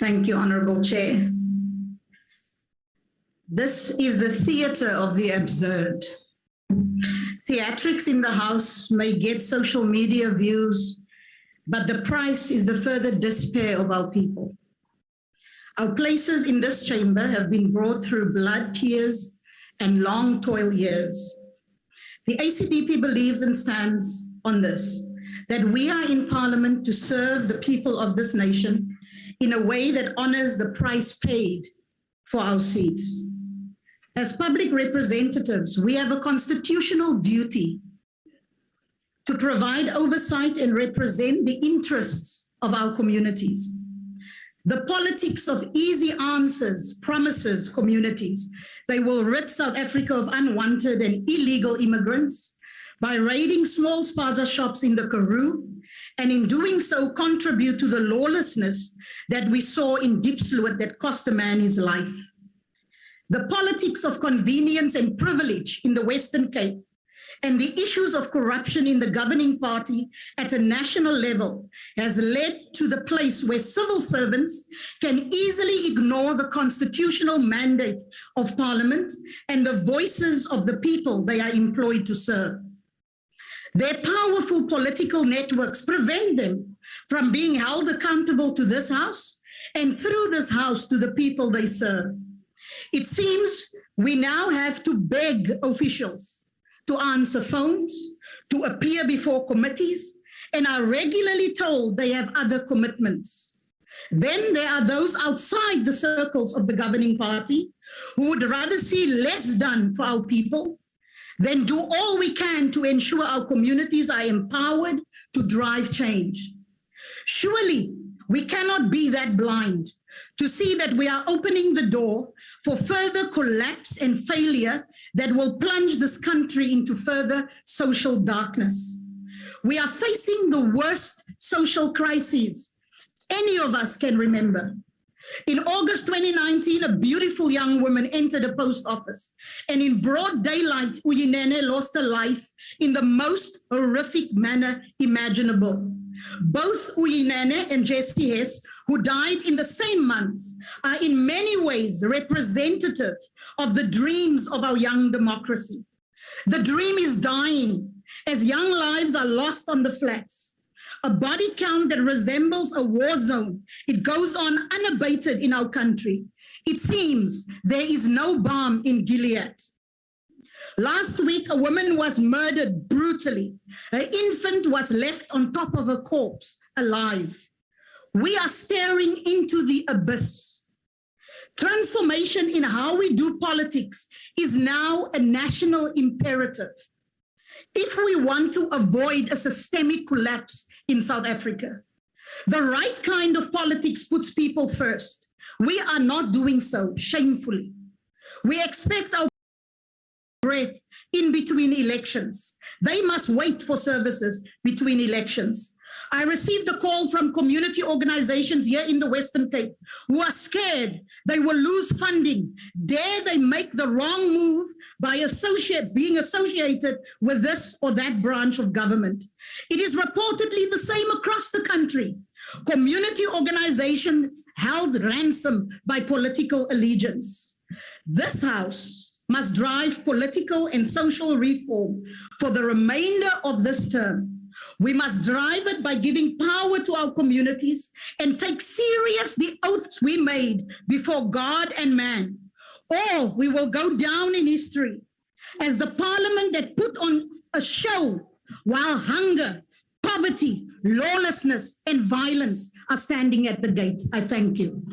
Thank you, Honorable Chair. This is the theatre of the absurd. Theatrics in the House may get social media views, but the price is the further despair of our people. Our places in this chamber have been brought through blood, tears, and long toil years. The ACDP believes and stands on this, that we are in Parliament to serve the people of this nation in a way that honors the price paid for our seats. As public representatives, we have a constitutional duty to provide oversight and represent the interests of our communities. The politics of easy answers promises communities they will rid South Africa of unwanted and illegal immigrants by raiding small spaza shops in the Karoo, and in doing so contribute to the lawlessness that we saw in Diepsloot that cost a man his life. The politics of convenience and privilege in the Western Cape and the issues of corruption in the governing party at a national level has led to the place where civil servants can easily ignore the constitutional mandate of Parliament and the voices of the people they are employed to serve. Their powerful political networks prevent them from being held accountable to this House and through this House to the people they serve. It seems we now have to beg officials to answer phones, to appear before committees, and are regularly told they have other commitments. Then there are those outside the circles of the governing party who would rather see less done for our people than do all we can to ensure our communities are empowered to drive change. Surely, we cannot be that blind to see that we are opening the door for further collapse and failure that will plunge this country into further social darkness. We are facing the worst social crises any of us can remember. In August 2019, a beautiful young woman entered a post office, and in broad daylight, Uyinene lost her life in the most horrific manner imaginable. Both Uyinene and Jessie Hess, who died in the same month, are in many ways representative of the dreams of our young democracy. The dream is dying as young lives are lost on the flats. A body count that resembles a war zone. It goes on unabated in our country. It seems there is no balm in Gilead. Last week, a woman was murdered brutally. Her infant was left on top of her corpse, alive. We are staring into the abyss. Transformation in how we do politics is now a national imperative. If we want to avoid a systemic collapse in South Africa, the right kind of politics puts people first. We are not doing so, shamefully. We expect our breath in between elections. They must wait for services between elections. I received a call from community organizations here in the Western Cape who are scared they will lose funding. Dare they make the wrong move by being associated with this or that branch of government? It is reportedly the same across the country. Community organizations held ransom by political allegiance. This House must drive political and social reform for the remainder of this term. We must drive it by giving power to our communities and take serious the oaths we made before God and man. Or we will go down in history as the Parliament that put on a show while hunger, poverty, lawlessness, and violence are standing at the gate. I thank you.